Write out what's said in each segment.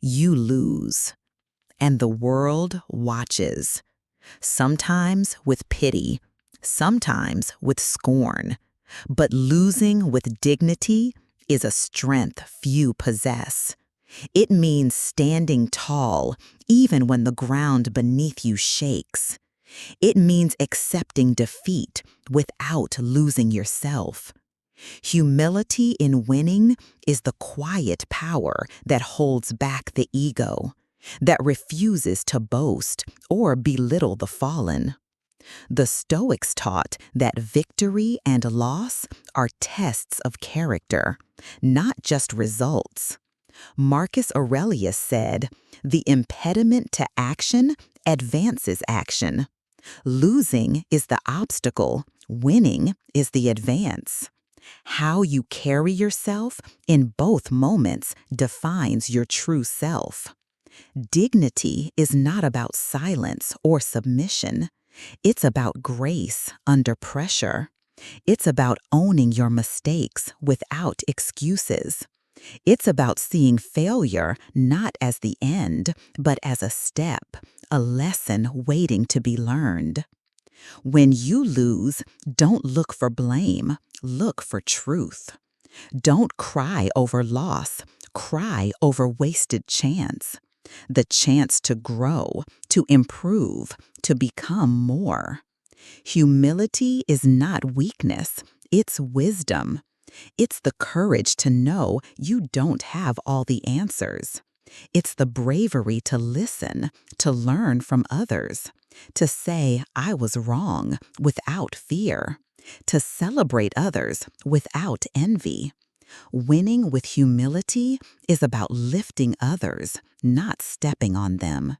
You lose, and the world watches, sometimes with pity, sometimes with scorn. But losing with dignity is a strength few possess. It means standing tall even when the ground beneath you shakes. It means accepting defeat without losing yourself. Humility in winning is the quiet power that holds back the ego, that refuses to boast or belittle the fallen. The Stoics taught that victory and loss are tests of character, not just results. Marcus Aurelius said, "The impediment to action advances action. Losing is the obstacle, winning is the advance." How you carry yourself in both moments defines your true self. Dignity is not about silence or submission. It's about grace under pressure. It's about owning your mistakes without excuses. It's about seeing failure not as the end, but as a step, a lesson waiting to be learned. When you lose, don't look for blame, look for truth. Don't cry over loss, cry over wasted chance. The chance to grow, to improve, to become more. Humility is not weakness, it's wisdom. It's the courage to know you don't have all the answers. It's the bravery to listen, to learn from others, to say, "I was wrong," without fear, to celebrate others without envy. Winning with humility is about lifting others, not stepping on them.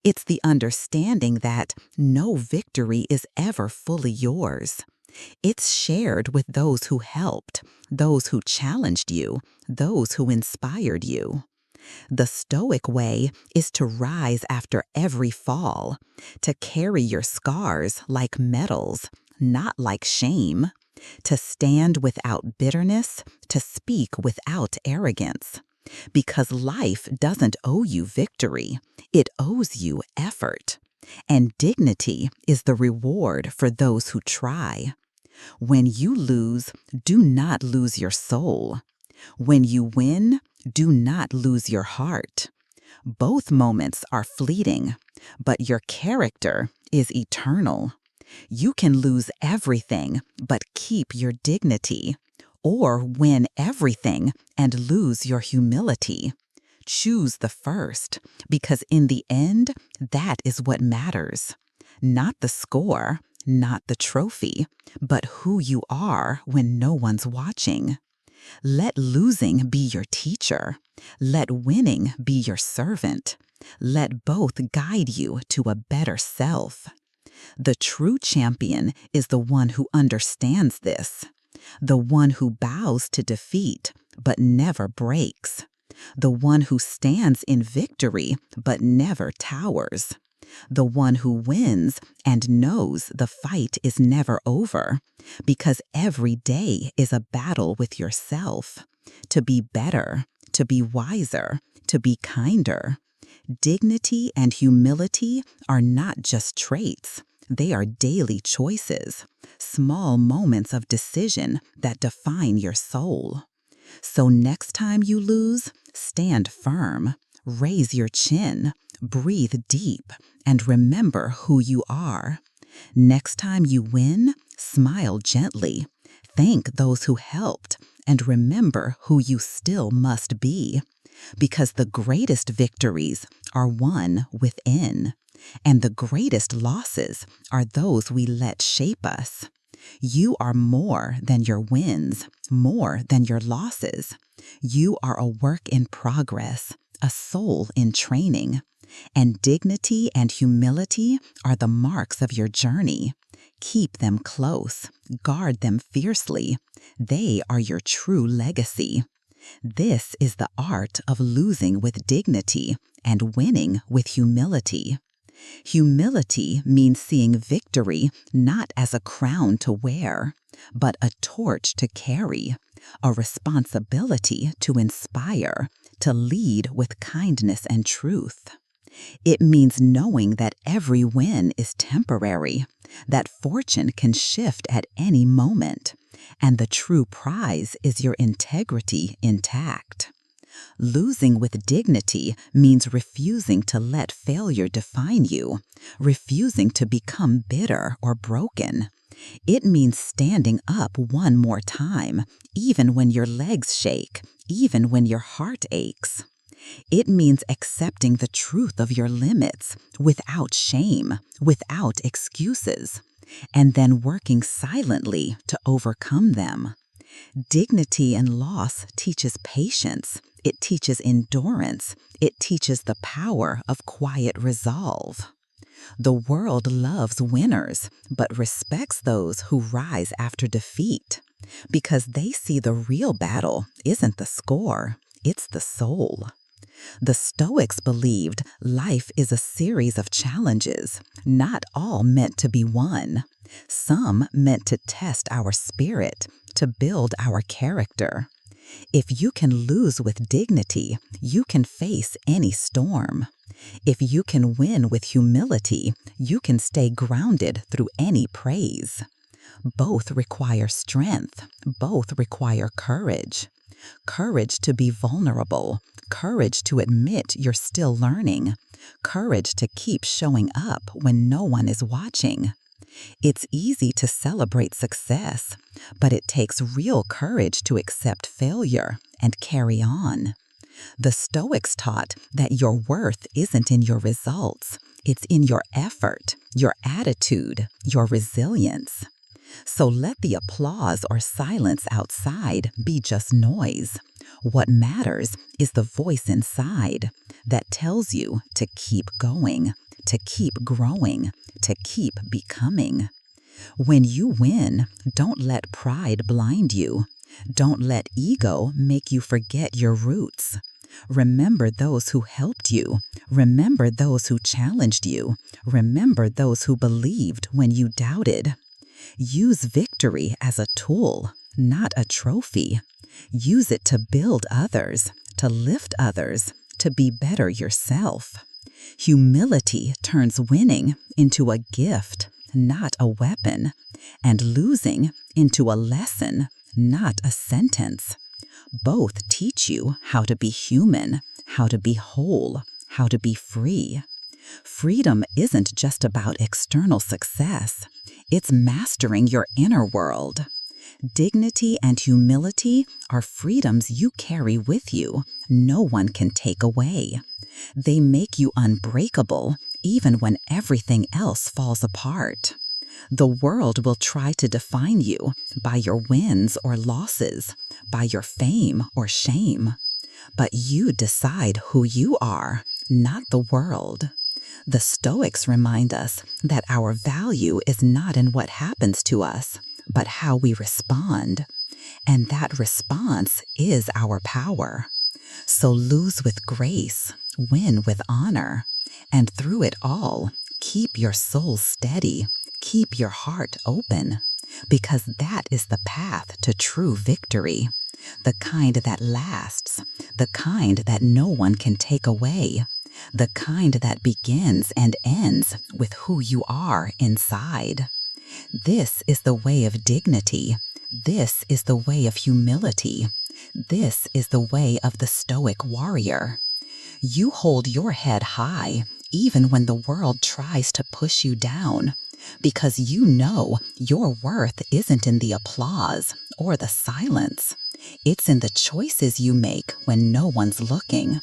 It's the understanding that no victory is ever fully yours. It's shared with those who helped, those who challenged you, those who inspired you. The Stoic way is to rise after every fall, to carry your scars like medals, not like shame, to stand without bitterness, to speak without arrogance. Because life doesn't owe you victory, it owes you effort. And dignity is the reward for those who try. When you lose, do not lose your soul. When you win, do not lose your heart. Both moments are fleeting, but your character is eternal. You can lose everything, but keep your dignity, or win everything and lose your humility. Choose the first, because in the end, that is what matters. Not the score, not the trophy, but who you are when no one's watching. Let losing be your teacher. Let winning be your servant. Let both guide you to a better self. The true champion is the one who understands this, the one who bows to defeat but never breaks, the one who stands in victory but never towers, the one who wins and knows the fight is never over, because every day is a battle with yourself, to be better, to be wiser, to be kinder. Dignity and humility are not just traits, they are daily choices, small moments of decision that define your soul. So next time you lose, stand firm, raise your chin, breathe deep, and remember who you are. Next time you win, smile gently, thank those who helped, and remember who you still must be. Because the greatest victories are won within, and the greatest losses are those we let shape us. You are more than your wins, more than your losses. You are a work in progress, a soul in training. And dignity and humility are the marks of your journey. Keep them close, guard them fiercely. They are your true legacy. This is the art of losing with dignity and winning with humility. Humility means seeing victory not as a crown to wear, but a torch to carry, a responsibility to inspire, to lead with kindness and truth. It means knowing that every win is temporary, that fortune can shift at any moment, and the true prize is your integrity intact. Losing with dignity means refusing to let failure define you, refusing to become bitter or broken. It means standing up one more time, even when your legs shake, even when your heart aches. It means accepting the truth of your limits without shame, without excuses, and then working silently to overcome them. Dignity and loss teaches patience, it teaches endurance, it teaches the power of quiet resolve. The world loves winners, but respects those who rise after defeat, because they see the real battle isn't the score, it's the soul. The Stoics believed life is a series of challenges, not all meant to be won. Some meant to test our spirit, to build our character. If you can lose with dignity, you can face any storm. If you can win with humility, you can stay grounded through any praise. Both require strength, both require courage. Courage to be vulnerable, courage to admit you're still learning, courage to keep showing up when no one is watching. It's easy to celebrate success, but it takes real courage to accept failure and carry on. The Stoics taught that your worth isn't in your results, it's in your effort, your attitude, your resilience. So let the applause or silence outside be just noise. What matters is the voice inside that tells you to keep going, to keep growing, to keep becoming. When you win, don't let pride blind you. Don't let ego make you forget your roots. Remember those who helped you. Remember those who challenged you. Remember those who believed when you doubted. Use victory as a tool, not a trophy. Use it to build others, to lift others, to be better yourself. Humility turns winning into a gift, not a weapon, and losing into a lesson, not a sentence. Both teach you how to be human, how to be whole, how to be free. Freedom isn't just about external success. It's mastering your inner world. Dignity and humility are freedoms you carry with you, no one can take away. They make you unbreakable, even when everything else falls apart. The world will try to define you by your wins or losses, by your fame or shame. But you decide who you are, not the world. The Stoics remind us that our value is not in what happens to us, but how we respond. And that response is our power. So lose with grace, win with honor, and through it all, keep your soul steady, keep your heart open, because that is the path to true victory, the kind that lasts, the kind that no one can take away, the kind that begins and ends with who you are inside. This is the way of dignity. This is the way of humility. This is the way of the Stoic warrior. You hold your head high, even when the world tries to push you down, because you know your worth isn't in the applause or the silence. It's in the choices you make when no one's looking.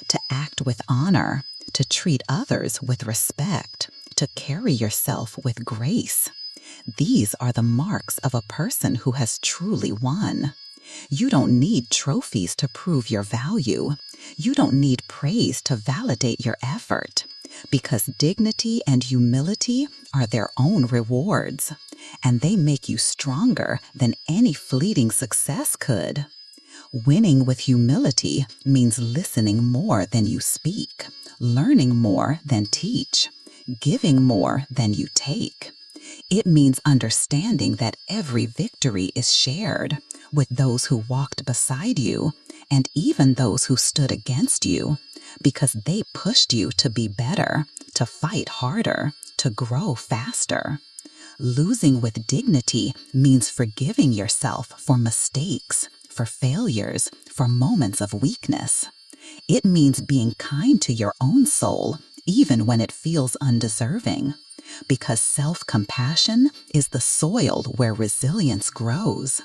To act with honor, to treat others with respect, to carry yourself with grace. These are the marks of a person who has truly won. You don't need trophies to prove your value. You don't need praise to validate your effort, because dignity and humility are their own rewards, and they make you stronger than any fleeting success could. Winning with humility means listening more than you speak, learning more than teach, giving more than you take. It means understanding that every victory is shared with those who walked beside you and even those who stood against you, because they pushed you to be better, to fight harder, to grow faster. Losing with dignity means forgiving yourself for mistakes, for failures, for moments of weakness. It means being kind to your own soul, even when it feels undeserving, because self-compassion is the soil where resilience grows.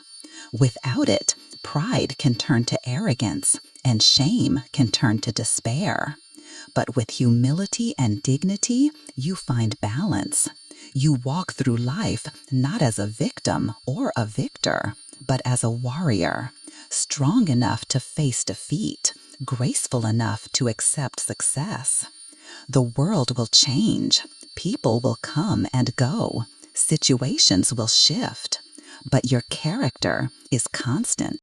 Without it, pride can turn to arrogance, and shame can turn to despair. But with humility and dignity, you find balance. You walk through life not as a victim or a victor, but as a warrior, strong enough to face defeat, graceful enough to accept success. The world will change, people will come and go, situations will shift, but your character is constant.